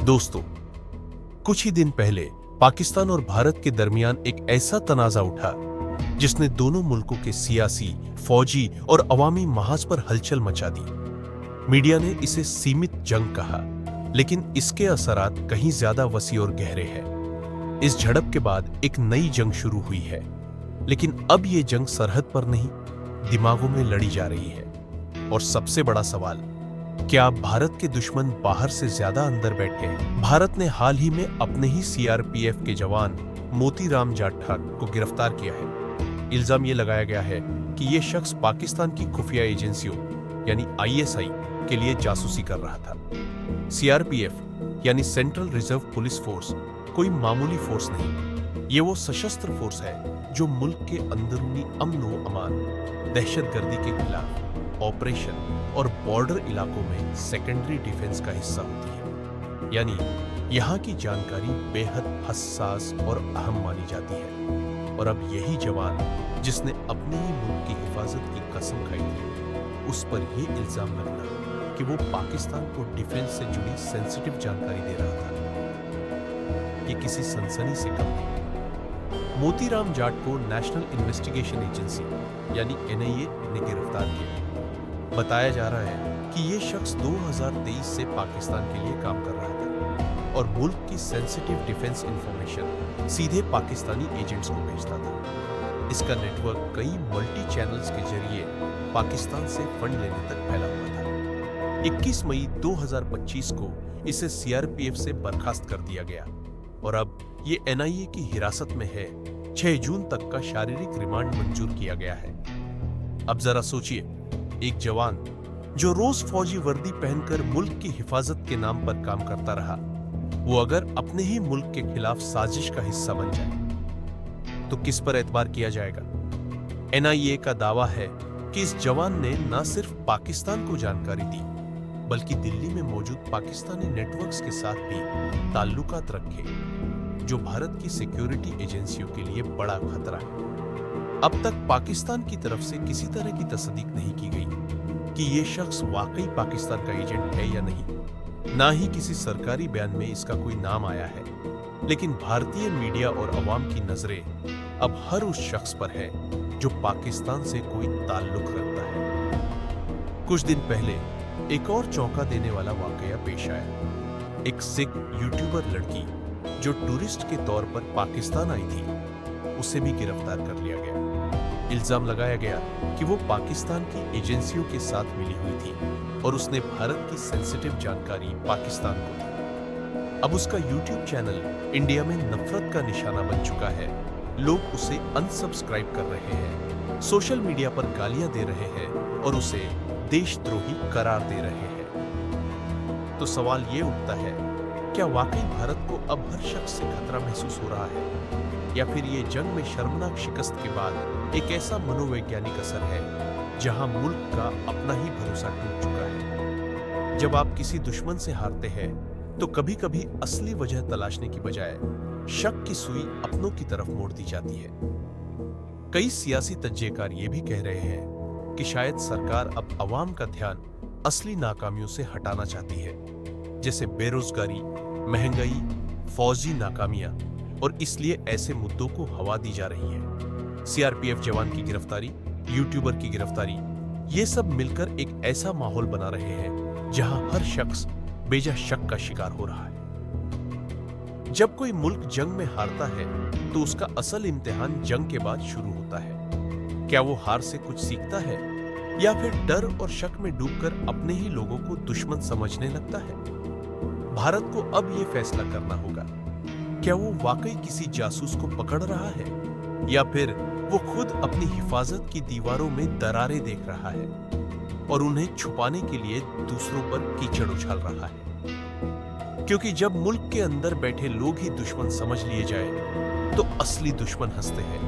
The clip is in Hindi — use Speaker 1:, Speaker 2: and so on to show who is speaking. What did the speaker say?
Speaker 1: दोस्तों, कुछ ही दिन पहले पाकिस्तान और भारत के दरमियान एक ऐसा तनाजा उठा जिसने दोनों मुल्कों के सियासी, फौजी और अवामी महाज पर हलचल मचा दी। मीडिया ने इसे सीमित जंग कहा, लेकिन इसके असरात कहीं ज्यादा वसी और गहरे हैं। इस झड़प के बाद एक नई जंग शुरू हुई है, लेकिन अब ये जंग सरहद पर नहीं, दिमागों में लड़ी जा रही है। और सबसे बड़ा सवाल, क्या भारत के दुश्मन बाहर से ज्यादा अंदर बैठे हैं? भारत ने हाल ही में अपने ही सीआरपीएफ के जवान मोतीराम जाठर को गिरफ्तार किया है। इल्जाम ये लगाया गया है कि ये शख्स पाकिस्तान की खुफिया एजेंसियों यानी आईएसआई के लिए जासूसी कर रहा था। सीआरपीएफ यानी सेंट्रल रिजर्व पुलिस फोर्स कोई मामूली फोर्स नहीं, ये वो सशस्त्र फोर्स है जो मुल्क के अंदरूनी अमन व अमान, दहशतगर्दी के खिलाफ ऑपरेशन और बॉर्डर इलाकों में सेकेंडरी डिफेंस का हिस्सा होती है। यानी यहाँ की जानकारी बेहद हसास और अहम मानी जाती है। और अब यही जवान जिसने अपने ही मुल्क की हिफाजत की कसम खाई थी, उस पर यह इल्जाम लगना कि वो पाकिस्तान को डिफेंस से जुड़ी सेंसिटिव जानकारी दे रहा था, ये किसी सनसनी से कम नहीं। मोतीराम जाट को नेशनल इन्वेस्टिगेशन एजेंसी यानी एनआईए ने गिरफ्तार किया। बताया जा रहा है कि ये शख्स 2023 से पाकिस्तान के लिए काम कर रहा था और मुल्क की सेंसिटिव डिफेंस इंफॉर्मेशन सीधे पाकिस्तानी एजेंट्स को भेजता था। इसका नेटवर्क कई मल्टी चैनल्स के जरिए पाकिस्तान से फंड लेने तक फैला हुआ था। 21 मई 2025 को इसे सीआरपीएफ से बर्खास्त कर दिया गया और अब ये एनआईए की हिरासत में है। 6 जून तक का शारीरिक रिमांड मंजूर किया गया है। अब जरा सोचिए, एक जवान जो रोज फौजी वर्दी पहनकर मुल्क की हिफाजत के नाम पर काम करता रहा, वो अगर अपने ही मुल्क के खिलाफ साजिश का हिस्सा बन जाए तो किस पर एतबार किया जाएगा? एनआईए का दावा है कि इस जवान ने न सिर्फ पाकिस्तान को जानकारी दी, बल्कि दिल्ली में मौजूद पाकिस्तानी नेटवर्क्स के साथ भी ताल्लुकात रखे, जो भारत की सिक्योरिटी एजेंसियों के लिए बड़ा खतरा है। अब तक पाकिस्तान की तरफ से किसी तरह की तस्दीक नहीं की गई कि ये शख्स वाकई पाकिस्तान का एजेंट है या नहीं। ना ही किसी सरकारी बयान में इसका कोई नाम आया है, लेकिन भारतीय मीडिया और अवाम की नजरें अब हर उस शख्स पर है जो पाकिस्तान से कोई ताल्लुक रखता है। कुछ दिन पहले एक और चौंका देने वाला वाकया पेश आया। एक सिख यूट्यूबर लड़की जो टूरिस्ट के तौर पर पाकिस्तान आई थी, उसे भी गिरफ्तार कर लिया गया। इल्जाम लगाया गया कि वो पाकिस्तान की एजेंसियों के साथ मिली हुई थी और उसने भारत की सेंसिटिव जानकारी पाकिस्तान को दी। अब उसका यूट्यूब चैनल इंडिया में नफरत का निशाना बन चुका है। लोग उसे अनसब्सक्राइब कर रहे हैं, सोशल मीडिया पर गालियां दे रहे हैं और उसे देशद्रोही करार दे रहे हैं। तो सवाल ये उठता है, क्या वाकई भारत को अब हर शख्स से खतरा महसूस हो रहा है, या फिर ये जंग में शर्मनाक शिकस्त के बाद एक ऐसा मनोवैज्ञानिक असर है जहां मुल्क का अपना ही भरोसा टूट चुका है? जब आप किसी दुश्मन से हारते हैं तो कभी कभी असली वजह तलाशने की बजाय शक की सुई अपनों की तरफ मोड़ दी जाती है। कई सियासी तज्जेकार ये भी कह रहे हैं कि शायद सरकार अब अवाम का ध्यान असली नाकामियों से हटाना चाहती है, जैसे बेरोजगारी, महंगाई, फौजी नाकामियां, और इसलिए ऐसे मुद्दों को हवा दी जा रही है। सीआरपीएफ जवान की गिरफ्तारी, यूट्यूबर की गिरफ्तारी, ये सब मिलकर एक ऐसा माहौल बना रहे हैं जहां हर शख्स बेजा शक का शिकार हो रहा है। जब कोई मुल्क जंग में हारता है तो उसका असल इम्तिहान जंग के बाद शुरू होता है। क्या वो हार से कुछ सीखता है, या फिर डर और शक में डूबकर अपने ही लोगों को दुश्मन समझने लगता है? भारत को अब ये फैसला करना होगा, क्या वो वाकई किसी जासूस को पकड़ रहा है, या फिर वो खुद अपनी हिफाजत की दीवारों में दरारें देख रहा है और उन्हें छुपाने के लिए दूसरों पर कीचड़ उछाल रहा है? क्योंकि जब मुल्क के अंदर बैठे लोग ही दुश्मन समझ लिए जाए तो असली दुश्मन हंसते हैं।